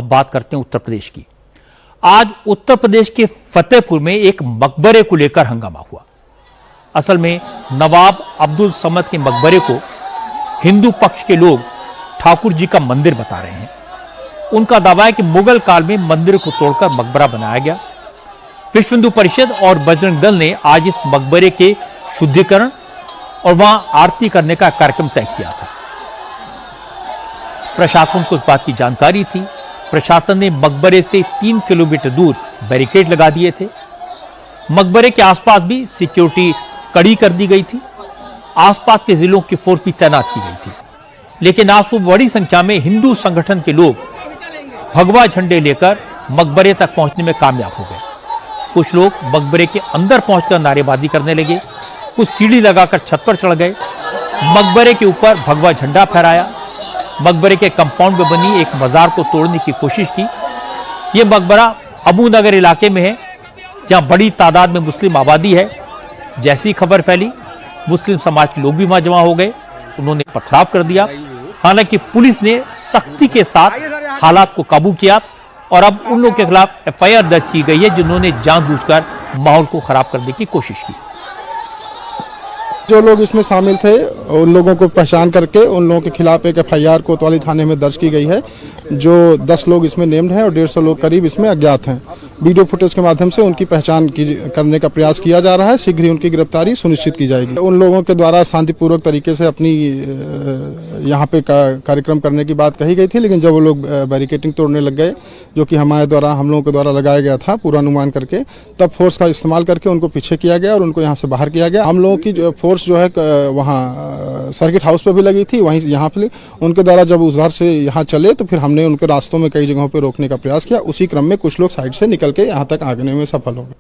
अब बात करते हैं उत्तर प्रदेश की। आज उत्तर प्रदेश के फतेहपुर में एक मकबरे को लेकर हंगामा हुआ। असल में नवाब अब्दुल समद के मकबरे को हिंदू पक्ष के लोग ठाकुर जी का मंदिर बता रहे हैं। उनका दावा है कि मुगल काल में मंदिर को तोड़कर मकबरा बनाया गया। विश्व हिंदू परिषद और बजरंग दल ने आज इस मकबरे के शुद्धिकरण और वहां आरती करने का कार्यक्रम तय किया था। प्रशासन को इस बात की जानकारी थी। प्रशासन ने मकबरे से 3 किलोमीटर दूर बैरिकेड लगा दिए थे। मकबरे के आसपास भी सिक्योरिटी कड़ी कर दी गई थी। आसपास के जिलों की फोर्स भी तैनात की गई थी। लेकिन आज सुबह बड़ी संख्या में हिंदू संगठन के लोग भगवा झंडे लेकर मकबरे तक पहुंचने में कामयाब हो गए। कुछ लोग मकबरे के अंदर पहुंचकर नारेबाजी करने लगे, कुछ सीढ़ी लगाकर छत पर चढ़ गए, मकबरे के ऊपर भगवा झंडा फहराया। मकबरे के कंपाउंड में बनी एक मजार को तोड़ने की कोशिश की। यह मकबरा अबू नगर इलाके में है, जहां बड़ी तादाद में मुस्लिम आबादी है। जैसी खबर फैली, मुस्लिम समाज के लोग भी वहां जमा हो गए। उन्होंने पथराव कर दिया। हालांकि पुलिस ने सख्ती के साथ हालात को काबू किया और अब उन लोगों के खिलाफ एफआईआर दर्ज की गई है जिन्होंने जानबूझकर माहौल को खराब करने की कोशिश की। जो लोग इसमें शामिल थे उन लोगों को पहचान करके उन लोगों के खिलाफ एक एफआईआर कोतवाली थाने में दर्ज की गई है। जो 10 लोग इसमें नेम्ड हैं और 150 लोग करीब इसमें अज्ञात हैं। वीडियो फुटेज के माध्यम से उनकी पहचान करने का प्रयास किया जा रहा है। शीघ्र ही उनकी गिरफ्तारी सुनिश्चित की जाएगी। उन लोगों के द्वारा शांतिपूर्वक तरीके से अपनी यहाँ पे कार्यक्रम करने की बात कही गई थी, लेकिन जब वो लोग बैरिकेडिंग तोड़ने लग गए, जो कि हम लोगों के द्वारा लगाया गया था पूर्वानुमान करके, तब फोर्स का इस्तेमाल करके उनको पीछे किया गया और उनको यहाँ से बाहर किया गया। हम लोगों की फोर्स जो है वहाँ सर्किट हाउस पे भी लगी थी, वहीं यहाँ पे उनके द्वारा जब उधर से यहाँ चले तो फिर हमने उनके रास्तों में कई जगहों पे रोकने का प्रयास किया। उसी क्रम में कुछ लोग साइड से निकल के यहाँ तक आगने में सफल हो गए।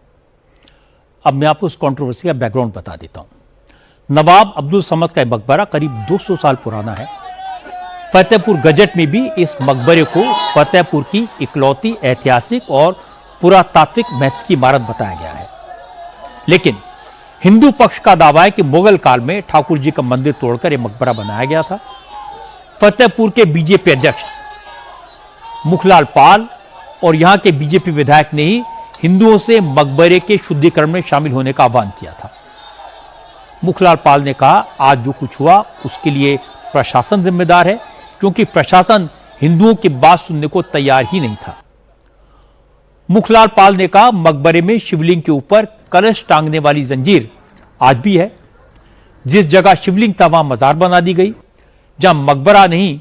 अब मैं आपको उस कंट्रोवर्सी का बैकग्राउंड बता देता हूं। नवाब अब्दुल समद का मकबरा करीब 200 साल पुराना है। फतेहपुर गजट में भी इस मकबरे को फतेहपुर की इकलौती ऐतिहासिक और पुरातात्विक महत्व की इमारत बताया गया है। लेकिन हिंदू पक्ष का दावा है कि मुगल काल में ठाकुर जी का मंदिर तोड़कर यह मकबरा बनाया गया था। फतेहपुर के बीजेपी अध्यक्ष मुखलाल पाल और यहां के बीजेपी विधायक ने ही हिंदुओं से मकबरे के शुद्धिकरण में शामिल होने का आह्वान किया था। मुखलाल पाल ने कहा, आज जो कुछ हुआ उसके लिए प्रशासन जिम्मेदार है, क्योंकि प्रशासन हिंदुओं की बात सुनने को तैयार ही नहीं था। मुखलाल पाल ने कहा, मकबरे में शिवलिंग के ऊपर कलश टांगने वाली जंजीर आज भी है। जिस जगह शिवलिंग था वहां मजार बना दी गई, जहां मकबरा नहीं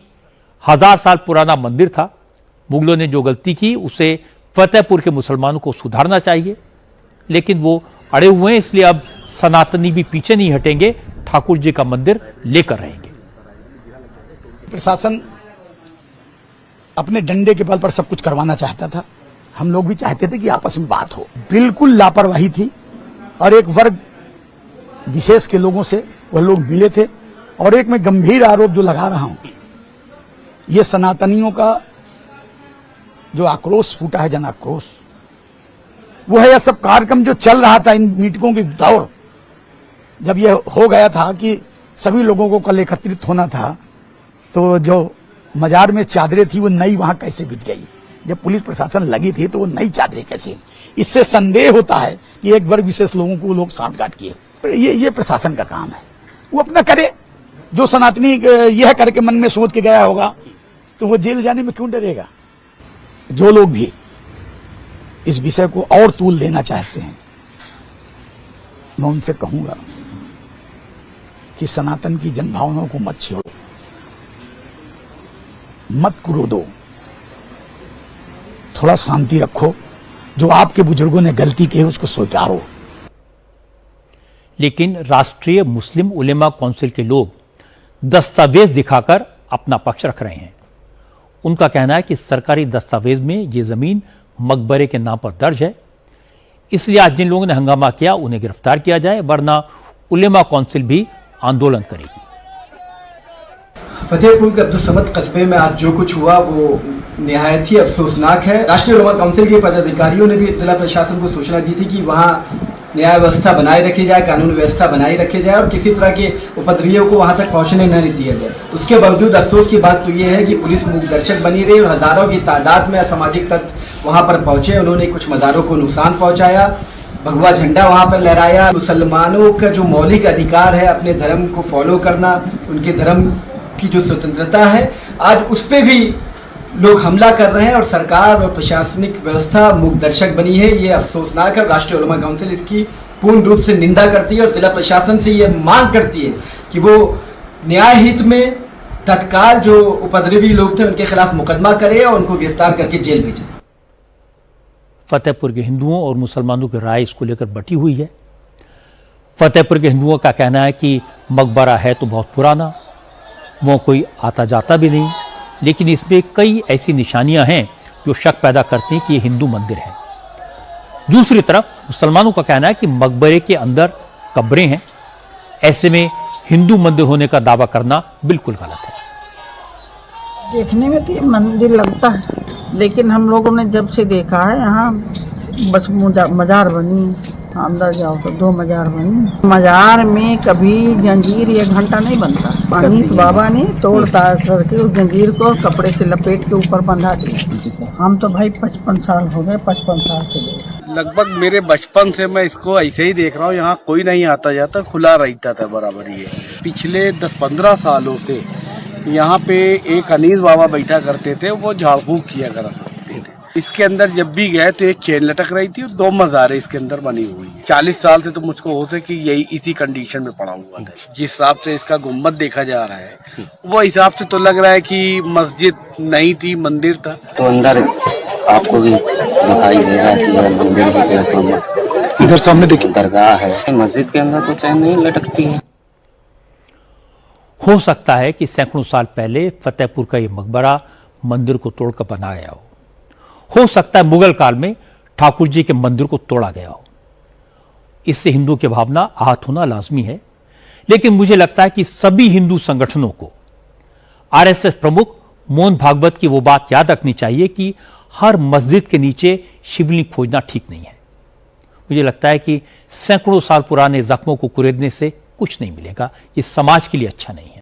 1000 साल पुराना मंदिर था। मुगलों ने जो गलती की उसे फतेहपुर के मुसलमानों को सुधारना चाहिए, लेकिन वो अड़े हुए हैं। इसलिए अब सनातनी भी पीछे नहीं हटेंगे, ठाकुर जी का मंदिर लेकर रहेंगे। प्रशासन अपने डंडे के बल पर सब कुछ करवाना चाहता था। हम लोग भी चाहते थे कि आपस में बात हो। बिल्कुल लापरवाही थी और एक वर्ग विशेष के लोगों से वह लोग मिले थे। और एक मैं गंभीर आरोप जो लगा रहा हूं, ये सनातनियों का जो आक्रोश फूटा है, जन आक्रोश, वो है यह सब कार्यक्रम जो चल रहा था इन मीटिंगों की दौर, जब यह हो गया था कि सभी लोगों को कल एकत्रित होना था, तो जो मजार में चादरें थी वो नई वहां कैसे बिछ गई? जब पुलिस प्रशासन लगी थी तो वो नई चादरें कैसे? इससे संदेह होता है कि एक वर्ग विशेष लोगों को लोग सांठगांठ किए। ये प्रशासन का काम है, वो अपना करे। जो सनातनी यह करके मन में सोच के गया होगा तो वो जेल जाने में क्यों डरेगा? जो लोग भी इस विषय को और तूल देना चाहते हैं, मैं उनसे कहूंगा कि सनातन की जनभावनाओं को मत छेड़ो, मत क्रोधो, थोड़ा शांति रखो। जो आपके बुजुर्गों ने गलती की है उसको स्वीकारो। लेकिन राष्ट्रीय मुस्लिम उलेमा काउंसिल के लोग दस्तावेज दिखाकर अपना पक्ष रख रहे हैं। उनका कहना है कि सरकारी दस्तावेज में यह जमीन मकबरे के नाम पर दर्ज है, इसलिए आज जिन लोगों ने हंगामा किया उन्हें गिरफ्तार किया जाए, वरना उलेमा काउंसिल भी आंदोलन करेगी। फतेहपुर के अब्दुल समद कस्बे में आज जो कुछ हुआ वो निहायत ही अफसोसनाक है। राष्ट्रीय उलेमा काउंसिल के पदाधिकारियों ने भी जिला प्रशासन को सूचना दी थी कि वहाँ न्याय व्यवस्था बनाए रखी जाए, कानून व्यवस्था बनाए रखी जाए और किसी तरह के उपद्रवियों को वहां तक पहुंचने नहीं दिया गया। उसके बावजूद अफसोस की बात तो ये है कि पुलिस मूकदर्शक बनी रही और हजारों की तादाद में असामाजिक तत्व वहां पर पहुंचे। उन्होंने कुछ मज़ारों को नुकसान पहुंचाया, भगवा झंडा वहां पर लहराया। मुसलमानों का जो मौलिक अधिकार है अपने धर्म को फॉलो करना, उनके धर्म की जो स्वतंत्रता है, आज उस पर भी लोग हमला कर रहे हैं और सरकार और प्रशासनिक व्यवस्था मूकदर्शक बनी है। ये अफसोसनाक है। राष्ट्रीय उलमा काउंसिल इसकी पूर्ण रूप से निंदा करती है और जिला प्रशासन से ये मांग करती है कि वो न्याय हित में तत्काल जो उपद्रवी लोग थे उनके खिलाफ मुकदमा करे और उनको गिरफ्तार करके जेल भेजे। फतेहपुर के हिंदुओं और मुसलमानों की राय इसको लेकर बटी हुई है। फतेहपुर के हिंदुओं का कहना है कि मकबरा है तो बहुत पुराना, वो कोई आता जाता भी नहीं, लेकिन इसमें कई ऐसी निशानियां हैं जो शक पैदा करती हैं कि ये हिंदू मंदिर है। दूसरी तरफ मुसलमानों का कहना है कि मकबरे के अंदर कब्रें हैं, ऐसे में हिंदू मंदिर होने का दावा करना बिल्कुल गलत है। देखने में तो ये मंदिर लगता है, लेकिन हम लोगों ने जब से देखा है यहाँ बस मजार बनी है। अंदर जाओ तो 2 मजार बनी। मजार में कभी जंजीर 1 घंटा नहीं बनता। अनीस बाबा ने तोड़ ताड़ करके उस जंजीर को कपड़े से लपेट के ऊपर बंधा दिया। हम तो भाई 55 साल हो गए, 55 साल से देख। लगभग मेरे बचपन से मैं इसको ऐसे ही देख रहा हूँ। यहाँ कोई नहीं आता जाता, खुला रहता था बराबर ही। पिछले 10-15 सालों से यहाँ पे एक अनीस बाबा बैठा करते थे, वो झाड़ फूक किया करते थे। इसके अंदर जब भी गए तो एक चेन लटक रही थी और 2 मज़ारें इसके अंदर बनी हुई है। 40 साल से तो मुझको हो सके यही इसी कंडीशन में पड़ा हुआ था। जिस हिसाब से इसका गुम्बद देखा जा रहा है वो हिसाब से तो लग रहा है कि मस्जिद नहीं थी, मंदिर था। तो अंदर आपको भी दिखाई दे रहा है कि मंदिर की तरफ इधर सामने देखिए दरगाह है। मस्जिद के अंदर तो चैन नहीं लटकती है। हो सकता है कि सैकड़ों साल पहले फतेहपुर का यह मकबरा मंदिर को तोड़कर बनाया हो सकता है मुगल काल में ठाकुर जी के मंदिर को तोड़ा गया हो। इससे हिंदुओं की भावना आहत होना लाजमी है, लेकिन मुझे लगता है कि सभी हिंदू संगठनों को आरएसएस प्रमुख मोहन भागवत की वो बात याद रखनी चाहिए कि हर मस्जिद के नीचे शिवलिंग खोजना ठीक नहीं है। मुझे लगता है कि सैकड़ों साल पुराने जख्मों को कुरेदने से कुछ नहीं मिलेगा। ये समाज के लिए अच्छा नहीं है।